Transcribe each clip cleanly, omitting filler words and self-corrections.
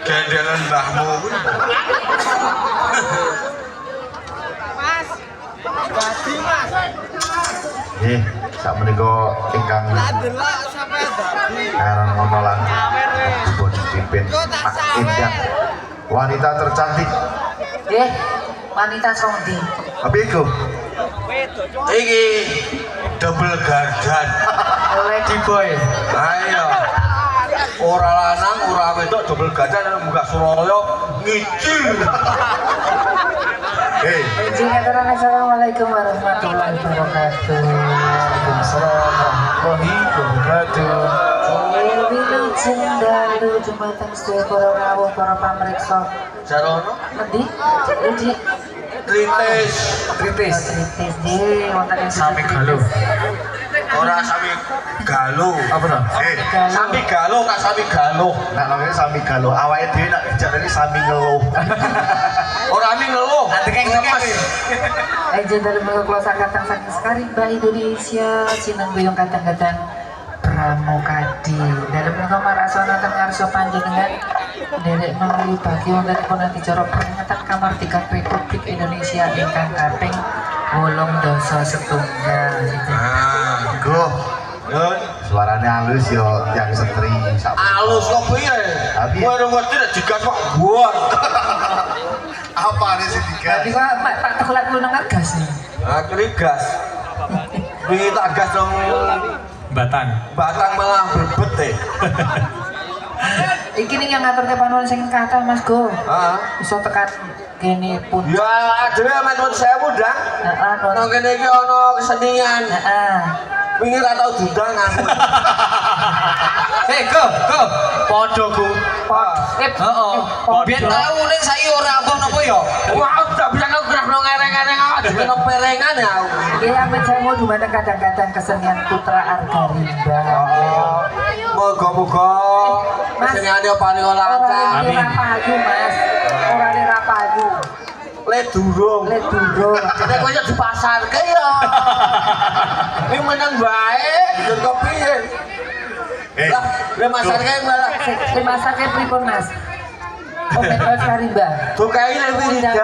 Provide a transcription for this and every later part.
Gandalan mbahmu. Mas. Dadi, Mas. Nggih, sak menika ingkang Delok sampe dadi. karang ngonolan pun dipimpin Pak Indah. Wanita tercantik. Nggih, wanita sondi. Apa iku? Iki double gardan. Lady boy. Ayo. Ora lanang, ora wedok double gardan munggah Surabaya ngicil. Hei, Assalamualaikum warahmatullahi wabarakatuh. warahmatullahi wabarakatuh. Wilujeng dalu dumateng sedaya para rawuh para pamriksa. Sarono Endi? Endi? kritis. Kritis nggih wonten ing Sami galuh. Ora sami galuh. Apa to? Sami galuh tak sami galuh. Nak namanya sami galuh. Awake dhewe nak dijarani sami ngeluh. Ora mi ngeluh. Lemes. Aja dalu kula sakatang saking Sakarimba Indonesia sineng buyung kadang-kadang Pramukadi. Dalam menika marasana teng ngarsa panjenengan derek menawi bagi wontenipun acara peringatan kamardikan Republik Indonesia ingkang kaping 87. Ah, Go. Suarane halus yo yang setri sak. alus kok piye? Tapi- Kowe ngerti nek digas kok buat. Apa nih sih Tadi tiga? Pak Tegulat lu nang gas nih. Akhirnya gas. Wingi tak gas dong Batang. batang malah berbet deh. Iki nih yang ngatur ke panuan sing kata Mas Go. Ah. Iso tekan kene pun. Ya adewe ame temen saya muda. Heeh, Nang kene iki ana kesenian. heeh. Wingi ra tau diundang aku. Go. Padha ku. Heeh. Biyen tau ning saiki ora apa napa ya? Wah, tak bisa kau gerak nang ereng-ereng awak dhewe nang perengan ya. Iki amit saya mau dumateng kadang-kadang kesenian Putra Argarimba. Moga-moga Mas. panjenengane paling lancar. Ora lira payu Mas. Ora lira payu. Le durung. Le durung. Nek kowe dipasarke ya. Ning meneng wae, njur kok piye? Lah, le masarke malah Dimasake pripun Mas? Omekol Sarimba. Dukai le wiridan.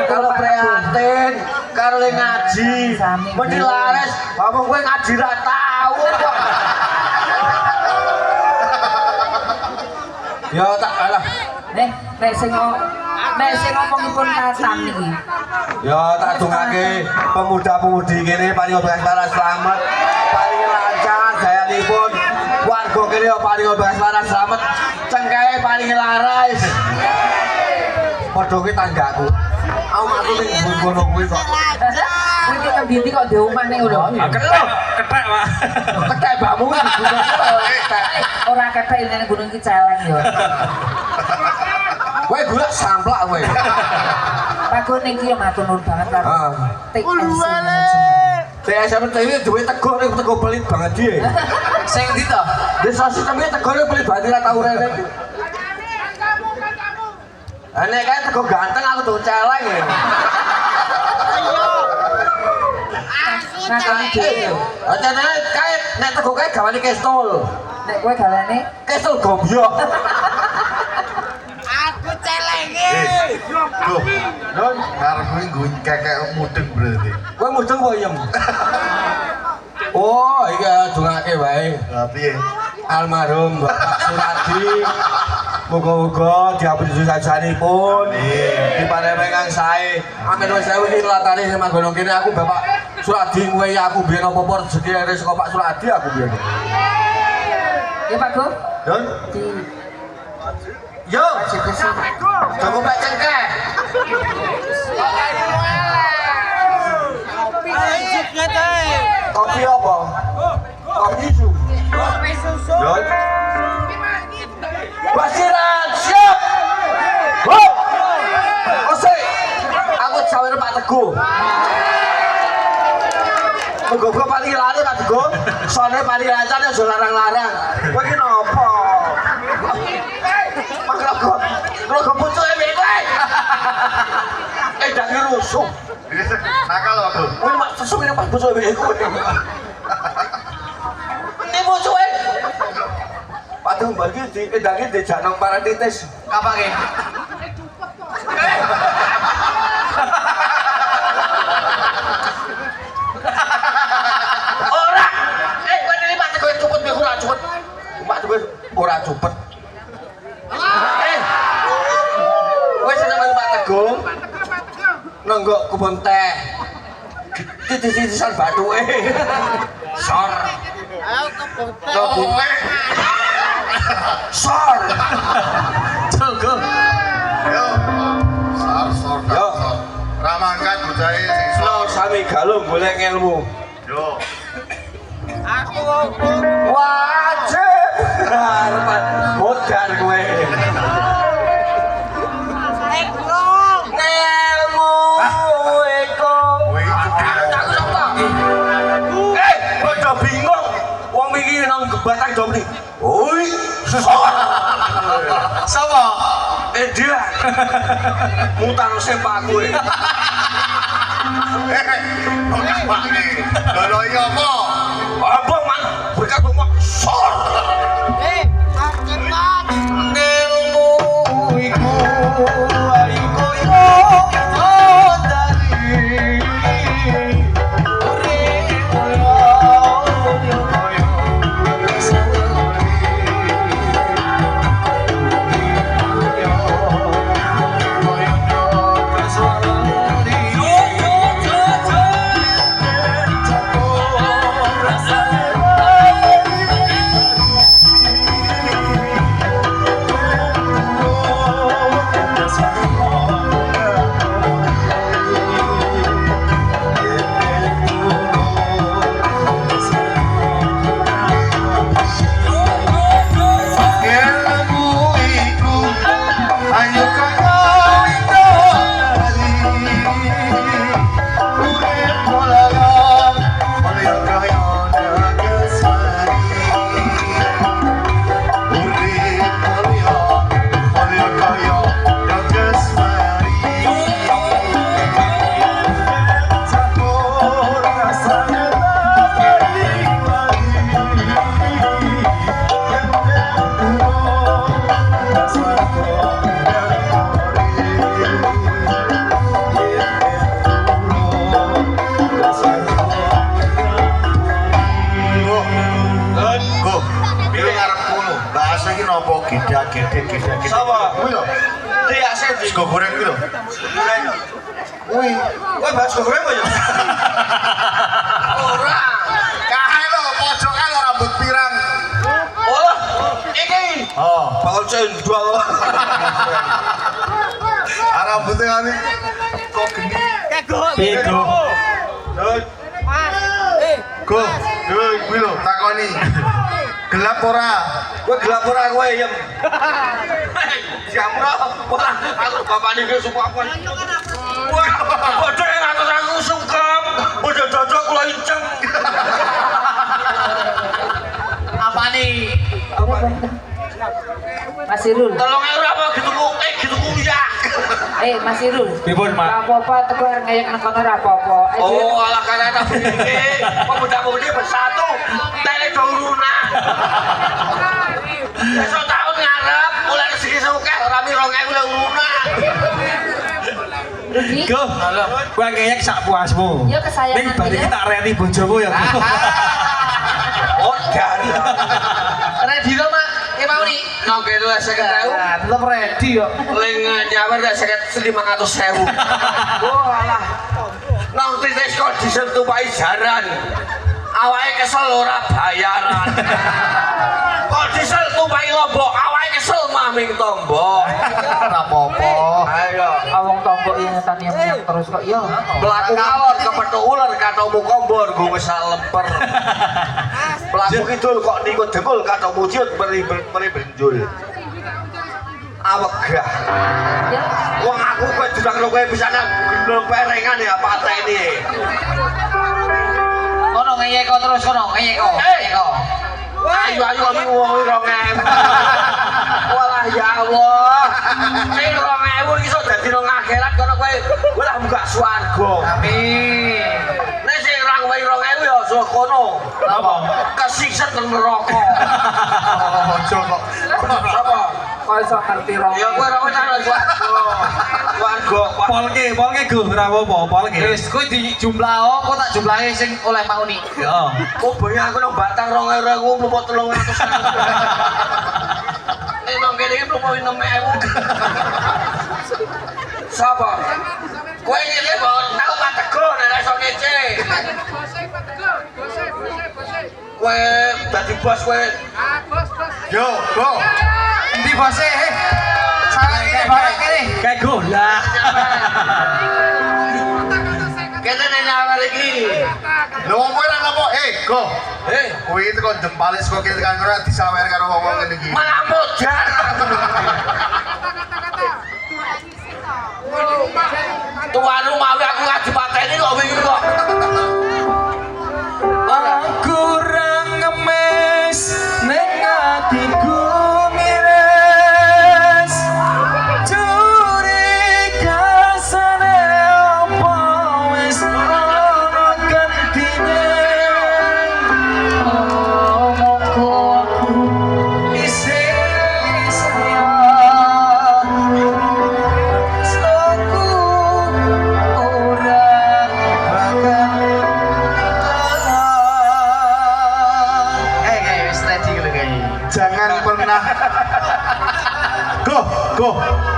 Kalau prihatin, karo le ngaji. Mesti laris, ngomong kowe ngaji ra tau kok. Ya tak kalah. Nek sing ngomongipun katam niki. Ya tak dongake pemuda-pemudi kene paling beras selamat, paling lancar dayanipun. Warga kene paling beras selamat, cengkae paling laris. Padha ki tanggaku. Aku matur ning ngono kuwi kok. Kuwi kok ndi kok di omah ning ngono. Kethek, Pak. Ketek mbakmu ki gunung Ora kethek ning gunung ki celeng ya. kowe golek samplak kowe. Pak Gun niki yo matur nuwun banget karo TSC. TSM TV duwe tego ning tego pelit banget dia. Sing ndi to? Desa sistemnya tego ning pelit banget ra tau rene. Nek kae tego ganteng aku tuh celeng ya. Ngakoni dhewe. Aja kae nek tego kae gawane kestul. Nek kowe galane Kestul gombyok. Aku celenge. Loh, Don, karep kuwi nggo kekek mudeng berarti. Kowe mudeng kok iyem. Oh, iki dongake wae. Lah piye? Almarhum Bapak Suradi. Muga-muga diampuni dosa-dosanipun. Diparingi kang sae. Amin wis sewu iki latare sing manggon kene aku Bapak Suradi kowe aku biyen apa-apa rezeki arek saka Pak Suradi aku biyen. ya Pak Gun. Don. Yo, jago Pak Cengkeh. Kopi apa? Kopi susu. Don. Basiran siap. Hop. Osei. Aku cawer Pak Teguh. Muga-muga paling lari Pak Teguh. Sone paling lancar aja larang-larang. Kowe iki napa? Kalau pucuk ini kowe. Edange rusuh. Nakal aku. Kowe mak sesuk ini pas pucuk iki kowe. Ini pucuke. Padahal bagi di edange dijak nang paratitis. Kapake? Ora. Kowe ini Pak Teguh cepet kowe ora cepet. Pak Teguh ora cepet. Wes sampeyan Pak Teguh. Nonggok kebon teh. Titis-titisan bathuke. Sor. Ayo kebute. Kebunge. Sor. Jogo. Yo. Sor. Yo. Ramangkat bocahe sing Lo sami galung golek ilmu. Yo. Aku Wajib. Harapan modar kowe. Eklong. Ilmu iku. Kowe Padha bingung. Wong iki nang batang domni. Oi, sor. Sapa? Dia. Mutar sepak kowe. Lho iya apa? Apa man? Berkat ngomong sor. Cepat. Ilmu iku ayo koyo dari bahasa iki nopo gede. Sapa? Kuwi lho. Dia sih Sego goreng kuwi lho. goreng. Kuwi. Kowe bahas goreng kok ya? Ora. Kae lho pojokan lho rambut pirang. Oh, iki. Oh, Bakal cendol. rambutnya kan kok gini. Bego. Dut. Go, kuwi lho takoni. Gelap ora? Kowe gelap ora kowe yem. Siapa? Ora, aku bapakne ge suku apa? Wah, bodoh yang atas aku sungkem. Bodoh dodok kula inceng. Apa nih? Mas Irul. Tolong apa gitu gitu ya. Mas Irul. Pripun, Mak? Apa-apa teko ngayek nang kono ora apa-apa. Oh, alah karena tak begini. Pemuda-pemudi bersatu. Tele dorunan. Besok tahun ngarep mulai rezeki sukeh rami 2000 lho urunan. Rugi. Go. Gua ngeyek sak puasmu. Ya, kesayangan Ning bar iki ya. tak reni bojomu ya. Oh, gari. Ready to, Mak? Ya mau nih. Nang kene 50.000. Tetep ready yo. Ling nyawer 500.000. Oh alah. Nang titik kok disentupai jaran. Awake kesel ora bayaran. Kok disentupai lombok, awake kesel maming tombok. Ora apa-apa. Ayo. Awong tombok ingetan yang terus kok ya. Pelaku ngalor kepethuk ular katomu kombor gue wis lemper. Pelaku kidul kok nikut dengkul katomu ciut meri benjul. Awegah. Ya. Wong aku kowe durang kowe bisa nang gendong perengan ya pateni. Kono ngeyek kok terus kono, ngeyek kok. Ayo kami wong 2000. Walah ya Allah. Sing 2000 iso dadi nang akhirat kono kowe lah buka swarga. Amin. Nek sing 2000 ya aja kono. Apa? Kesiksa nang neraka. Ojo kok. Sapa? Kok iso ngerti rong. Ya kowe ora nang swarga. Swarga. Polke go ora apa-apa, polke. Wis kowe dijumlah kok tak jumlahe sing oleh mau nih. Heeh. Oh banyak aku nang batang 2000 mlumpuk 300. Nang kene iki mlumpuk 6000. Sapa? Kowe ngene bon, aku patego nek iso ngece. Kowe dadi bos kowe. Yo, go. Endi bose? Salah ini barang ini. Kayak golah. Kene nek nyawer iki. Lho wong kowe nang apa? Go. Kowe Kuwi itu kok jempale saka kene kan ora disawer karo wong-wong ngene iki. malah modar. Tuan rumah aku ngaji pateni kok wingi kok. Aku rang ngemes ning atiku miris. Curiga sane apa wis ono gentine. Omongku aku isih sayang. Sloku ora bakal Wis ready lho guys. Jangan pernah. Go.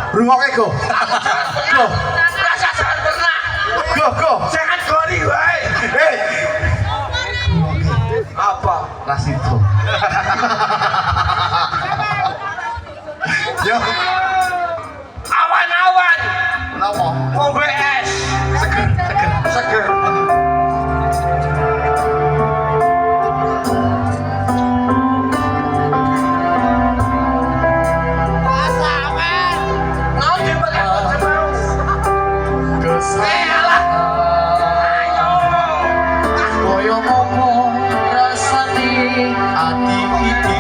Rungokke go. Go. Rasa jangan pernah. Go. Jangan gori wae. Apa? Rasito. Yo, Awan-awan. napa? Ngombe es. Seger. Naon dimakan sepaus. Alah. Ayo. Koyo ngomong rasane ati iki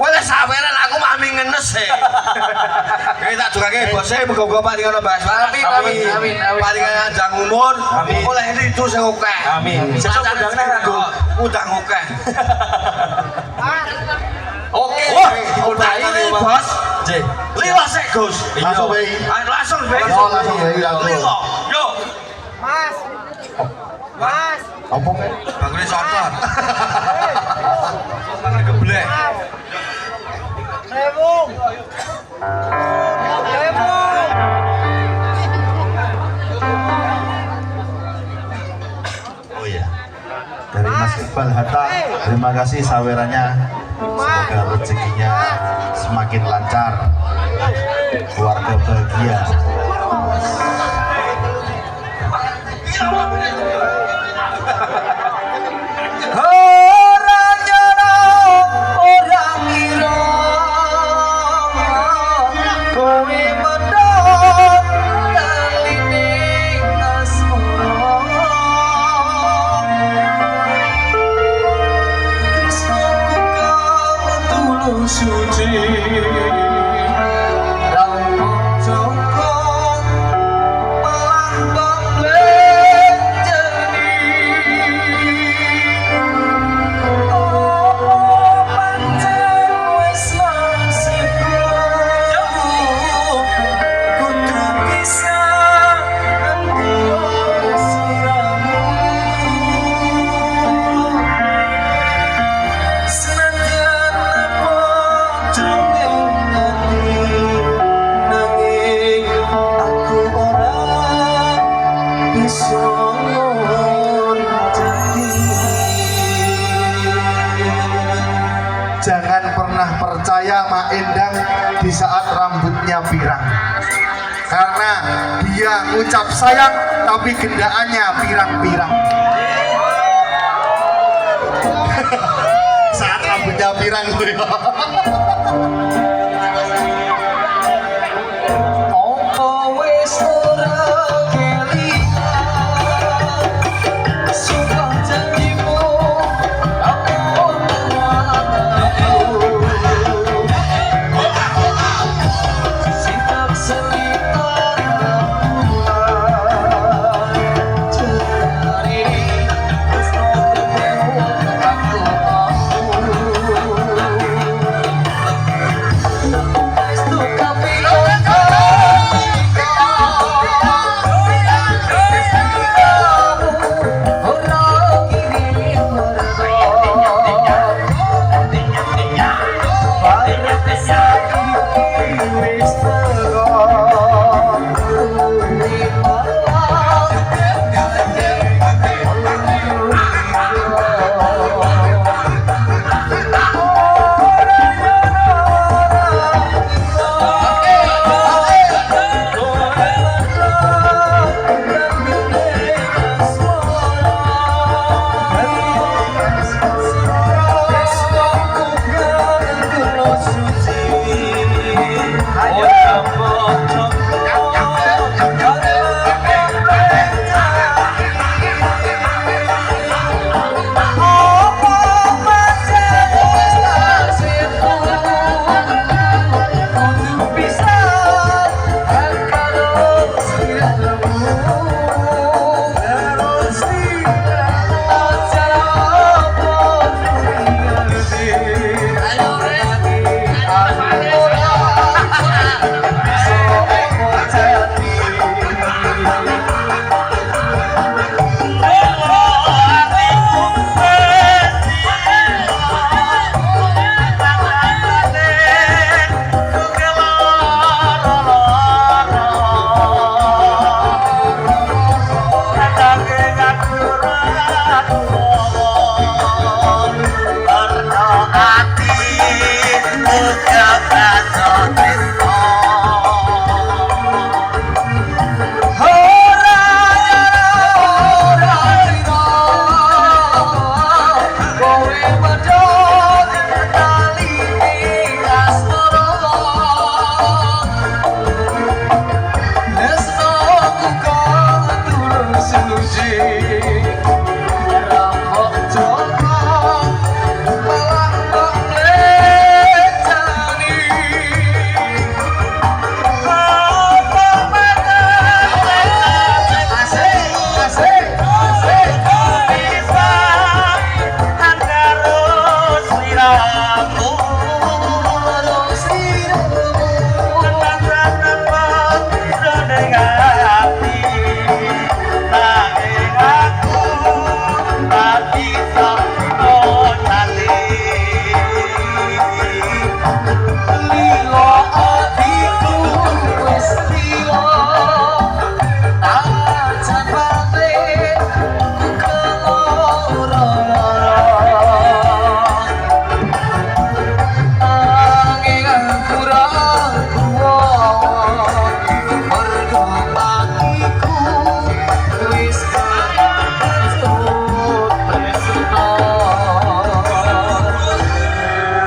Kowe lek saweran aku mami ngenes e. Kowe tak dongake bose muga-muga paringan Mbak Asmara. Amin. Paringan panjang umur. Oleh itu sing akeh. Amin. Sesuk undang nang aku. Undang akeh. Oke. Ini bos. J. Liwat sik Gus. Langsung bae. Langsung bae. Langsung bae, langsung. Liwat. Yo. Apa kan? Bangunnya sotor. Tangan geblek. Oh iya. Dari Mas Iqbal Hatta, terima kasih sawerannya. Semoga rezekinya semakin lancar, keluarga bahagia. Orang nyolong, orang ngira, kowe medhot taline asmara. Tresnaku kang tulus suci, rampung joko malah banglenjeni. Jangan pernah percaya Mak Endang di saat rambutnya pirang. Karena dia ngucap sayang tapi gendaannya pirang-pirang. Saat rambutnya pirang tuh. Apa wis ora kelingan sumpah janjimu aku sikap selingkuh cari wis ora aku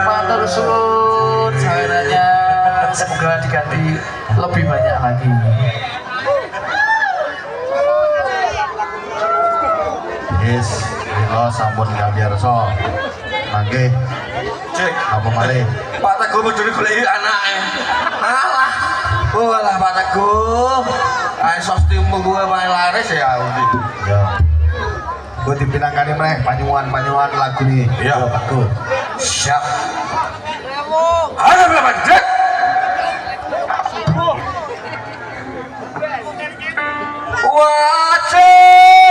Matur suwun sawenanya, semoga diganti lebih banyak lagi. Yes, mila sampun kabiarsa. Mangke Cek. apa malih? Pak Teguh medeni goleki anake. Alah. Oh alah Pak Teguh. Ae sostimu gue main laris ya undi. Ya. Gue dipinangkani meneh panyuan lagu nih. Iya. Bagus. Siap. Ada berapa? Jek.